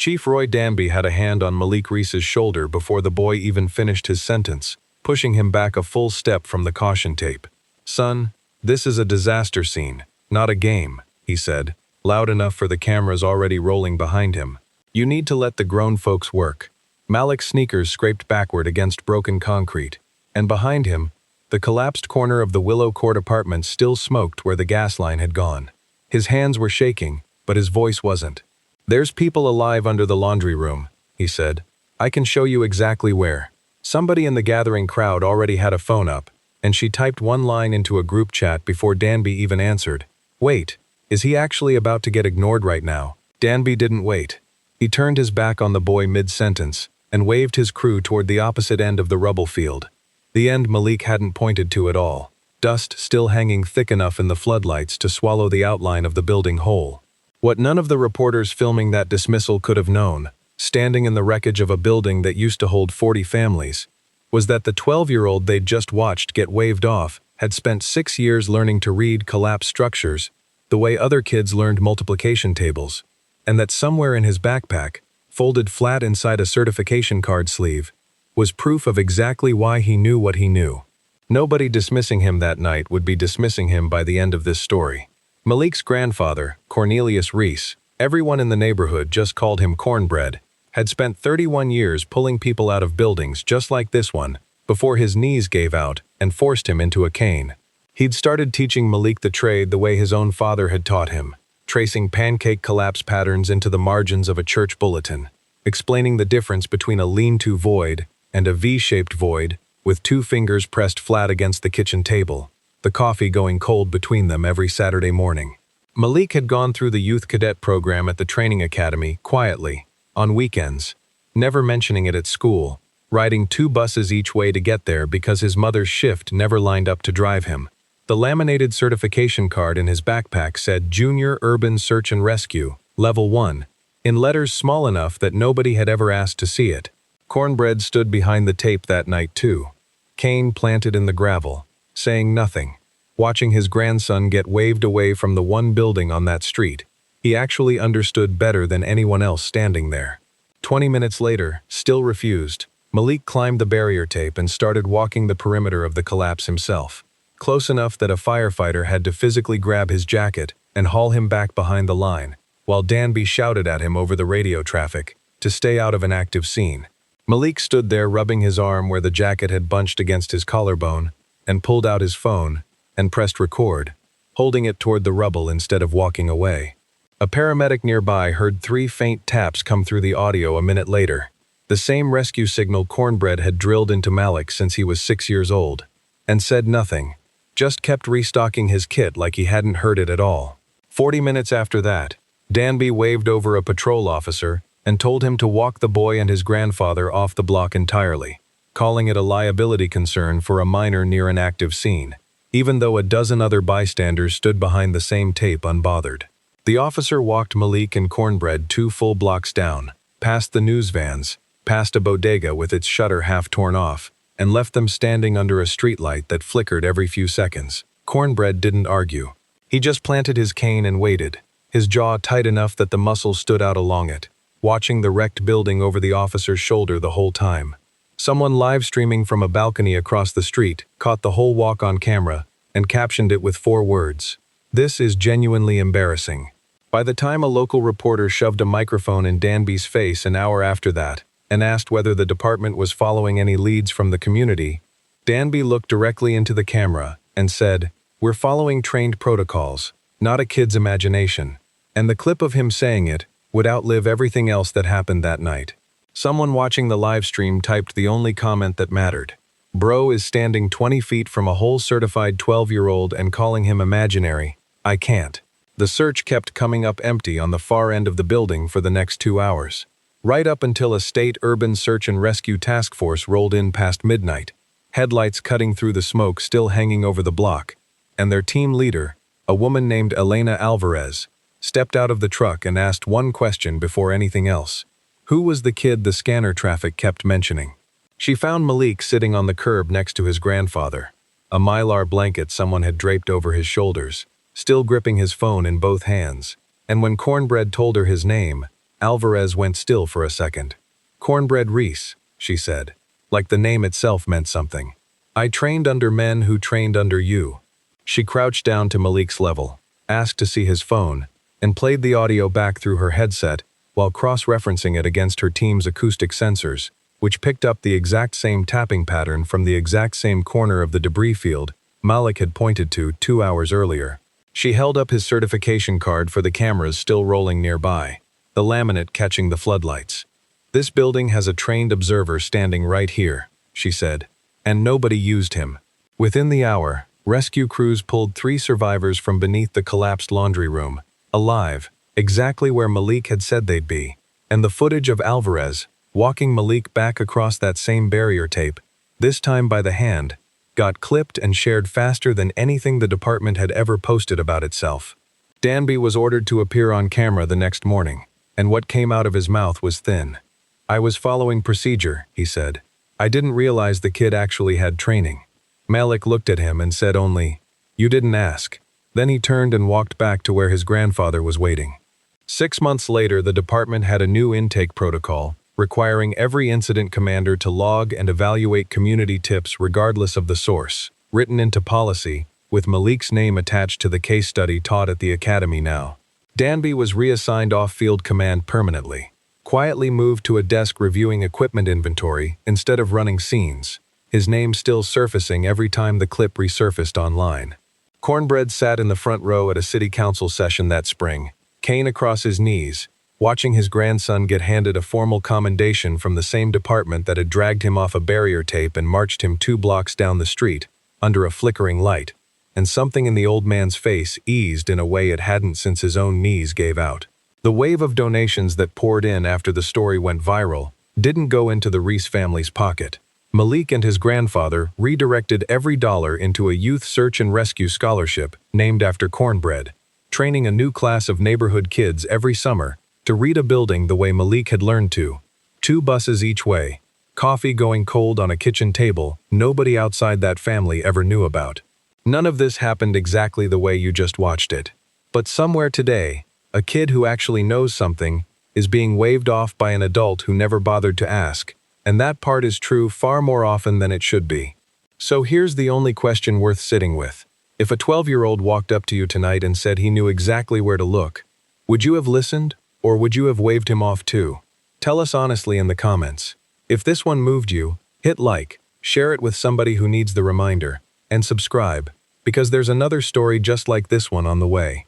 Chief Roy Danby had a hand on Malik Reese's shoulder before the boy even finished his sentence, pushing him back a full step from the caution tape. "Son, this is a disaster scene, not a game," he said, loud enough for the cameras already rolling behind him. "You need to let the grown folks work." Malik's sneakers scraped backward against broken concrete, and behind him, the collapsed corner of the Willow Court apartment still smoked where the gas line had gone. His hands were shaking, but his voice wasn't. "There's people alive under the laundry room," he said. "I can show you exactly where." Somebody in the gathering crowd already had a phone up, and she typed one line into a group chat before Danby even answered. Wait, is he actually about to get ignored right now? Danby didn't wait. He turned his back on the boy mid-sentence and waved his crew toward the opposite end of the rubble field. The end Malik hadn't pointed to at all, dust still hanging thick enough in the floodlights to swallow the outline of the building whole. What none of the reporters filming that dismissal could have known, standing in the wreckage of a building that used to hold 40 families, was that the 12-year-old they'd just watched get waved off had spent 6 years learning to read collapsed structures the way other kids learned multiplication tables, and that somewhere in his backpack, folded flat inside a certification card sleeve, was proof of exactly why he knew what he knew. Nobody dismissing him that night would be dismissing him by the end of this story. Malik's grandfather, Cornelius Reese, everyone in the neighborhood just called him Cornbread, had spent 31 years pulling people out of buildings just like this one before his knees gave out and forced him into a cane. He'd started teaching Malik the trade the way his own father had taught him, tracing pancake collapse patterns into the margins of a church bulletin, explaining the difference between a lean-to void and a V-shaped void with 2 fingers pressed flat against the kitchen table, the coffee going cold between them every Saturday morning. Malik had gone through the youth cadet program at the training academy quietly, on weekends, never mentioning it at school, riding 2 buses each way to get there because his mother's shift never lined up to drive him. The laminated certification card in his backpack said Junior Urban Search and Rescue, Level 1, in letters small enough that nobody had ever asked to see it. Cornbread stood behind the tape that night too, cane planted in the gravel, saying nothing, watching his grandson get waved away from the one building on that street. He actually understood better than anyone else standing there. 20 minutes later, still refused, Malik climbed the barrier tape and started walking the perimeter of the collapse himself, close enough that a firefighter had to physically grab his jacket and haul him back behind the line, while Danby shouted at him over the radio traffic to stay out of an active scene. Malik stood there rubbing his arm where the jacket had bunched against his collarbone and pulled out his phone and pressed record, holding it toward the rubble instead of walking away. A paramedic nearby heard 3 faint taps come through the audio a minute later, the same rescue signal Cornbread had drilled into Malik since he was 6 years old, and said nothing, just kept restocking his kit like he hadn't heard it at all. 40 minutes after that, Danby waved over a patrol officer and told him to walk the boy and his grandfather off the block entirely, calling it a liability concern for a minor near an active scene, even though a dozen other bystanders stood behind the same tape unbothered. The officer walked Malik and Cornbread 2 full blocks down, past the news vans, past a bodega with its shutter half torn off, and left them standing under a streetlight that flickered every few seconds. Cornbread didn't argue. He just planted his cane and waited, his jaw tight enough that the muscles stood out along it, watching the wrecked building over the officer's shoulder the whole time. Someone live streaming from a balcony across the street caught the whole walk on camera and captioned it with 4 words. "This is genuinely embarrassing." By the time a local reporter shoved a microphone in Danby's face an hour after that and asked whether the department was following any leads from the community, Danby looked directly into the camera and said, "We're following trained protocols, not a kid's imagination." And the clip of him saying it would outlive everything else that happened that night. Someone watching the live stream typed the only comment that mattered. Bro is standing 20 feet from a whole certified 12-year-old and calling him imaginary. I can't. The search kept coming up empty on the far end of the building for the next 2 hours, right up until a state urban search and rescue task force rolled in past midnight, headlights cutting through the smoke still hanging over the block, and their team leader, a woman named Elena Alvarez, stepped out of the truck and asked one question before anything else. Who was the kid the scanner traffic kept mentioning? She found Malik sitting on the curb next to his grandfather, a mylar blanket someone had draped over his shoulders, still gripping his phone in both hands, and when Cornbread told her his name, Alvarez went still for a second. Cornbread Reese, she said, like the name itself meant something. I trained under men who trained under you. She crouched down to Malik's level, asked to see his phone, and played the audio back through her headset while cross-referencing it against her team's acoustic sensors, which picked up the exact same tapping pattern from the exact same corner of the debris field Malik had pointed to 2 hours earlier. She held up his certification card for the cameras still rolling nearby, the laminate catching the floodlights. This building has a trained observer standing right here, she said, and nobody used him. Within the hour, rescue crews pulled 3 survivors from beneath the collapsed laundry room, alive, exactly where Malik had said they'd be, and the footage of Alvarez, walking Malik back across that same barrier tape, this time by the hand, got clipped and shared faster than anything the department had ever posted about itself. Danby was ordered to appear on camera the next morning, and what came out of his mouth was thin. I was following procedure, he said. I didn't realize the kid actually had training. Malik looked at him and said only, "You didn't ask." Then he turned and walked back to where his grandfather was waiting. 6 months later, the department had a new intake protocol, requiring every incident commander to log and evaluate community tips regardless of the source, written into policy, with Malik's name attached to the case study taught at the academy now. Danby was reassigned off-field command permanently, quietly moved to a desk reviewing equipment inventory instead of running scenes, his name still surfacing every time the clip resurfaced online. Cornbread sat in the front row at a city council session that spring, cane across his knees, watching his grandson get handed a formal commendation from the same department that had dragged him off a barrier tape and marched him 2 blocks down the street, under a flickering light, and something in the old man's face eased in a way it hadn't since his own knees gave out. The wave of donations that poured in after the story went viral didn't go into the Reese family's pocket. Malik and his grandfather redirected every dollar into a youth search and rescue scholarship named after Cornbread, training a new class of neighborhood kids every summer to read a building the way Malik had learned to. 2 buses each way, coffee going cold on a kitchen table nobody outside that family ever knew about. None of this happened exactly the way you just watched it. But somewhere today, a kid who actually knows something is being waved off by an adult who never bothered to ask, and that part is true far more often than it should be. So here's the only question worth sitting with. If a 12-year-old walked up to you tonight and said he knew exactly where to look, would you have listened, or would you have waved him off too? Tell us honestly in the comments. If this one moved you, hit like, share it with somebody who needs the reminder, and subscribe, because there's another story just like this one on the way.